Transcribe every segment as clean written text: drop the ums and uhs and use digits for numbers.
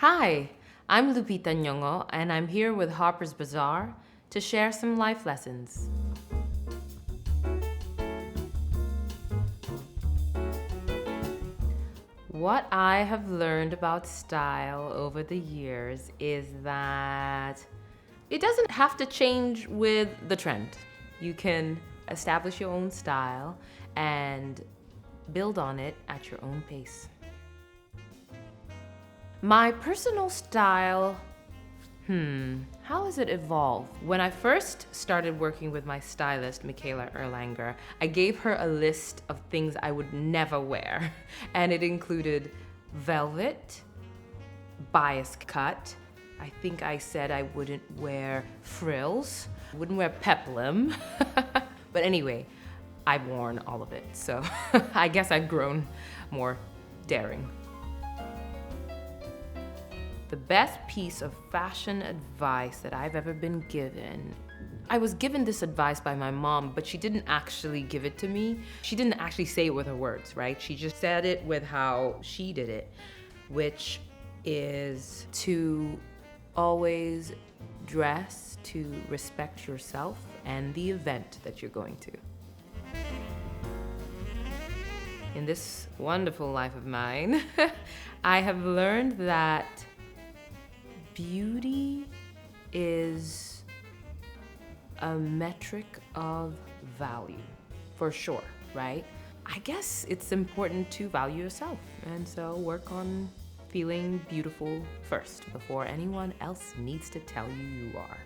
Hi, I'm Lupita Nyong'o, and I'm here with Harper's Bazaar to share some life lessons. What I have learned about style over the years is that it doesn't have to change with the trend. You can establish your own style and build on it at your own pace. My personal style, how has it evolved? When I first started working with my stylist, Michaela Erlanger, I gave her a list of things I would never wear. And it included velvet, bias cut. I think I said I wouldn't wear frills, wouldn't wear peplum. But anyway, I've worn all of it. So I guess I've grown more daring. The best piece of fashion advice that I've ever been given. I was given this advice by my mom, but she didn't actually give it to me. She didn't actually say it with her words, right? She just said it with how she did it, which is to always dress to respect yourself and the event that you're going to. In this wonderful life of mine, I have learned that beauty is a metric of value, for sure, right? I guess it's important to value yourself, and so work on feeling beautiful first before anyone else needs to tell you you are.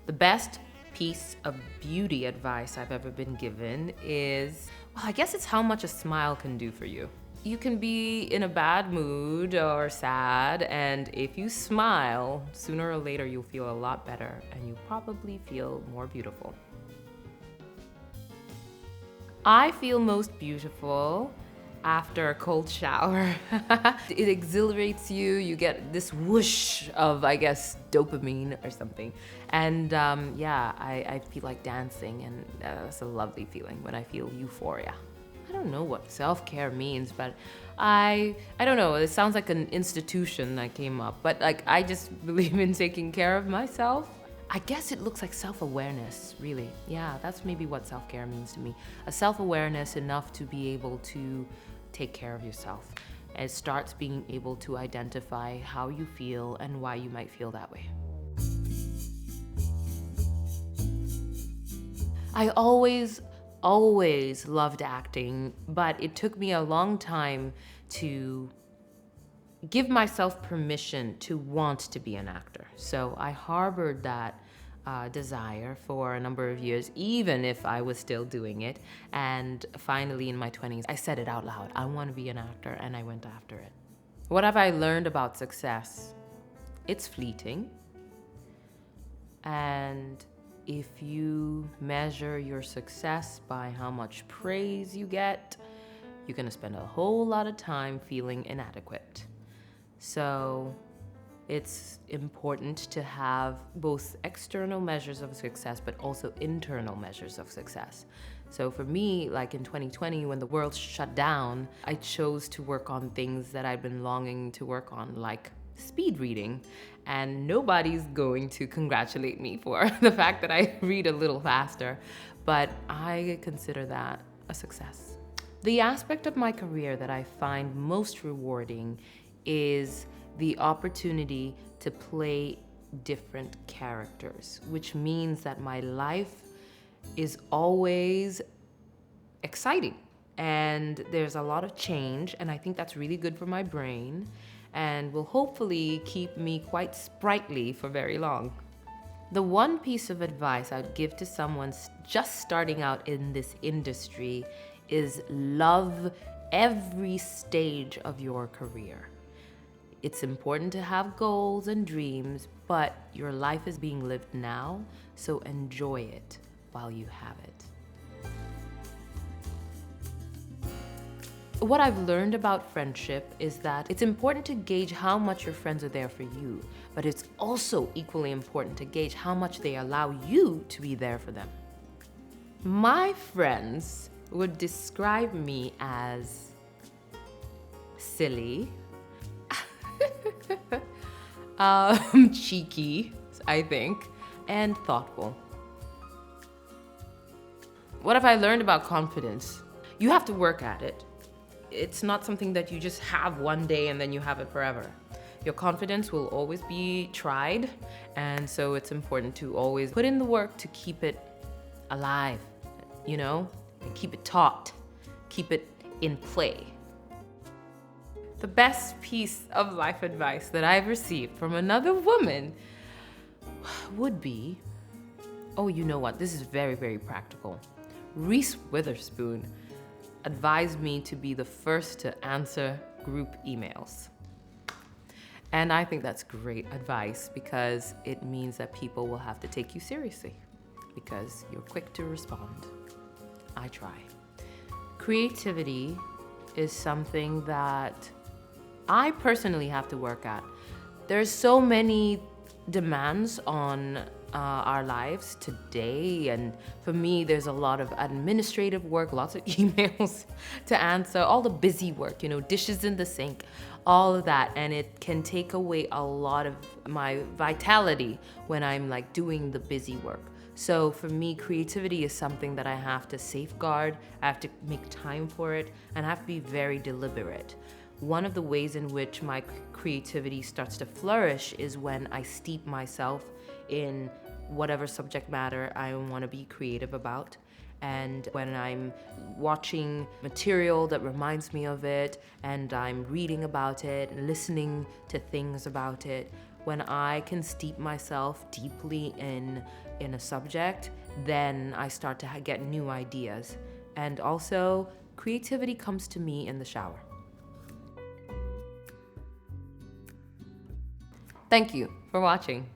The best piece of beauty advice I've ever been given is, well, I guess it's how much a smile can do for you. You can be in a bad mood or sad, and if you smile, sooner or later you'll feel a lot better and you'll probably feel more beautiful. I feel most beautiful after a cold shower. It exhilarates you, you get this whoosh of, I guess, dopamine or something. And I feel like dancing, and that's a lovely feeling when I feel euphoria. I don't know what self-care means, but I don't know. It sounds like an institution that came up, but I just believe in taking care of myself. I guess it looks like self-awareness, really. Yeah, that's maybe what self-care means to me. A self-awareness enough to be able to take care of yourself. It starts being able to identify how you feel and why you might feel that way. I always loved acting, but it took me a long time to give myself permission to want to be an actor. So I harbored that desire for a number of years, even if I was still doing it. And finally in my 20s, I said it out loud. I want to be an actor, and I went after it. What have I learned about success? It's fleeting. And if you measure your success by how much praise you get, you're gonna spend a whole lot of time feeling inadequate. So it's important to have both external measures of success, but also internal measures of success. So for me, like in 2020, when the world shut down, I chose to work on things that I'd been longing to work on, like speed reading, and nobody's going to congratulate me for the fact that I read a little faster, but I consider that a success. The aspect of my career that I find most rewarding is the opportunity to play different characters, which means that my life is always exciting, and there's a lot of change, and I think that's really good for my brain and will hopefully keep me quite sprightly for very long. The one piece of advice I'd give to someone just starting out in this industry is love every stage of your career. It's important to have goals and dreams, but your life is being lived now, so enjoy it while you have it. What I've learned about friendship is that it's important to gauge how much your friends are there for you, but it's also equally important to gauge how much they allow you to be there for them. My friends would describe me as silly, cheeky, I think, and thoughtful. What have I learned about confidence? You have to work at it. It's not something that you just have one day and then you have it forever. Your confidence will always be tried, and so it's important to always put in the work to keep it alive, and keep it taut, keep it in play. The best piece of life advice that I've received from another woman would be, you know what, this is very, very practical. Reese Witherspoon advised me to be the first to answer group emails. And I think that's great advice because it means that people will have to take you seriously because you're quick to respond. I try. Creativity is something that I personally have to work at. There's so many demands on our lives today, and for me there's a lot of administrative work, lots of emails to answer, all the busy work, dishes in the sink, all of that, and it can take away a lot of my vitality when I'm doing the busy work. So for me, creativity is something that I have to safeguard, I have to make time for it, and I have to be very deliberate. One of the ways in which my creativity starts to flourish is when I steep myself in whatever subject matter I want to be creative about. And when I'm watching material that reminds me of it, and I'm reading about it, and listening to things about it, when I can steep myself deeply in a subject, then I start to get new ideas. And also, creativity comes to me in the shower. Thank you for watching.